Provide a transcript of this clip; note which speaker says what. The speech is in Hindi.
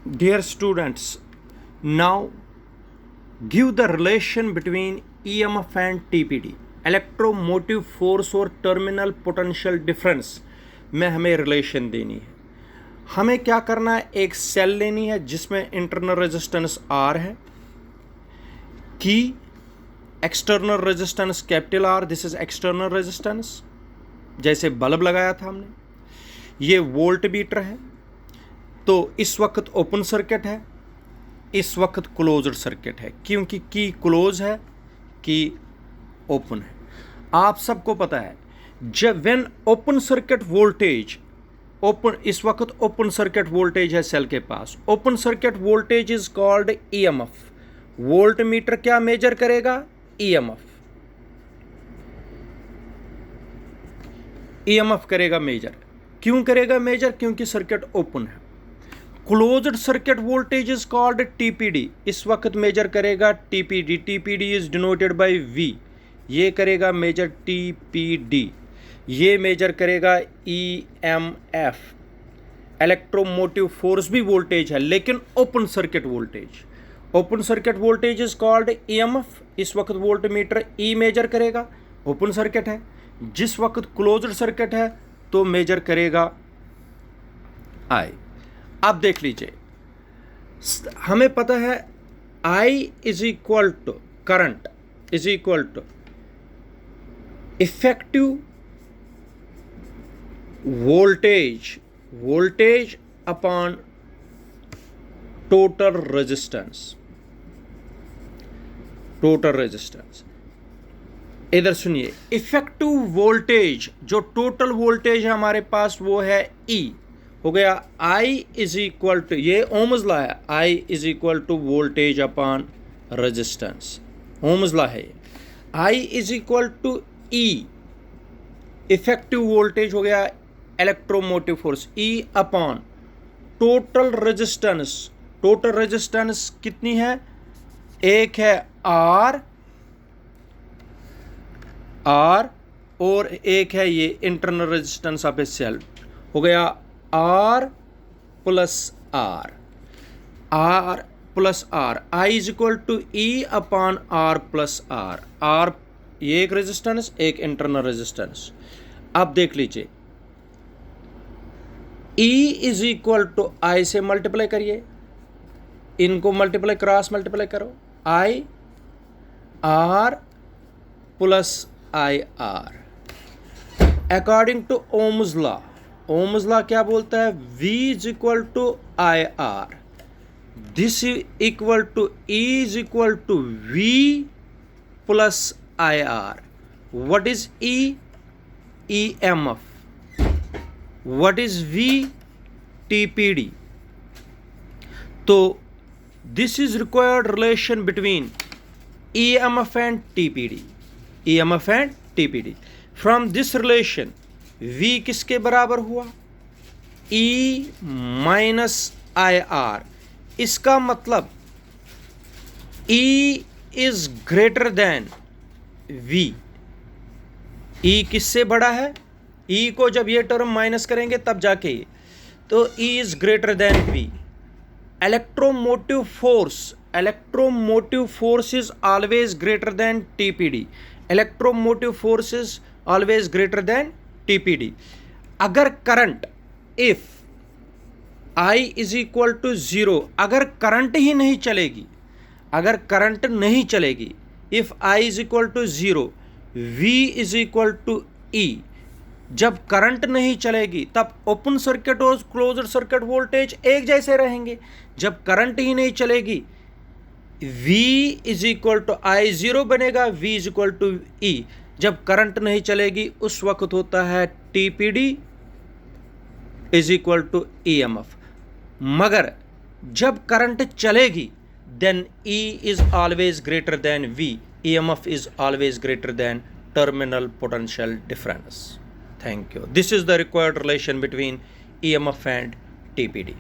Speaker 1: Dear students, now give the relation between EMF and TPD, electromotive force और टर्मिनल पोटेंशियल डिफरेंस में हमें रिलेशन देनी है। हमें क्या करना है, एक सेल लेनी है जिसमें इंटरनल रेजिस्टेंस R है, की external resistance capital R, this is external resistance, जैसे बल्ब लगाया था हमने। ये वोल्ट मीटर है, तो इस वक्त ओपन सर्किट है, इस वक्त क्लोज्ड सर्किट है, क्योंकि की क्लोज है, की ओपन है। आप सबको पता है जब when open circuit voltage open, इस वक्त ओपन सर्किट वोल्टेज है सेल के पास, open circuit voltage is called EMF. Voltmeter क्या मेजर करेगा, ईएमएफ, ईएमएफ करेगा मेजर। क्यों करेगा मेजर, क्योंकि सर्किट ओपन है। Closed circuit voltage is called TPD, इस वक्त मेजर करेगा TPD. TPD is denoted by V, ये करेगा मेजर टीपीडी। ये मेजर करेगा ईएमएफ, इलेक्ट्रोमोटिव फोर्स भी वोल्टेज है लेकिन open circuit voltage. Open circuit voltage is called EMF, इस वक्त वोल्ट मीटर ई मेजर करेगा, ओपन सर्किट है। जिस वक्त क्लोज्ड सर्किट है तो मेजर करेगा आई। अब देख लीजिए, हमें पता है I is equal to current is equal to effective voltage upon total resistance. इधर सुनिए, इफेक्टिव वोल्टेज, जो टोटल वोल्टेज है हमारे पास वो है E, हो गया I इज इक्वल टू, ये ओम्स लॉ है, I is equal to voltage upon resistance, ohm's law है। I is equal to E, effective voltage हो गया electromotive force, E upon total resistance. Total resistance कितनी है, एक है R और एक है ये internal resistance of a cell, हो गया R plus R, I is equal to E upon R plus R ये एक रेजिस्टेंस, एक इंटरनल रेजिस्टेंस। अब देख लीजिए, E is equal to I से मल्टीप्लाई करिए, इनको मल्टीप्लाई क्रॉस मल्टीप्लाई करो, I R plus IR according to ohm's law. Ohm's law क्या बोलता है, V is equal to IR, this equal to E is equal to V plus IR। What is E, EMF। What is V, TPD। तो this is required relation between EMF and TPD। From this relation V किसके बराबर हुआ, E माइनस IR। इसका मतलब E is greater than V। E किससे बड़ा है, E को जब ये टर्म माइनस करेंगे तब जाके, तो E is greater than V। Electromotive force is always greater than TPD। Electromotive force is always greater than TPD। अगर current, if I is equal to 0, अगर करंट ही नहीं चलेगी, अगर करंट नहीं चलेगी, if I is equal to 0, V is equal to E। जब करंट नहीं चलेगी तब ओपन सर्किट और क्लोज्ड सर्किट वोल्टेज एक जैसे रहेंगे। जब करंट ही नहीं चलेगी, V is equal to I 0 बनेगा, V is equal to E। जब करंट नहीं चलेगी उस वक्त होता है TPD is equal to EMF। मगर जब करंट चलेगी then E is always greater than V, EMF is always greater then terminal potential difference. Thank you. This is the required relation between EMF and TPD.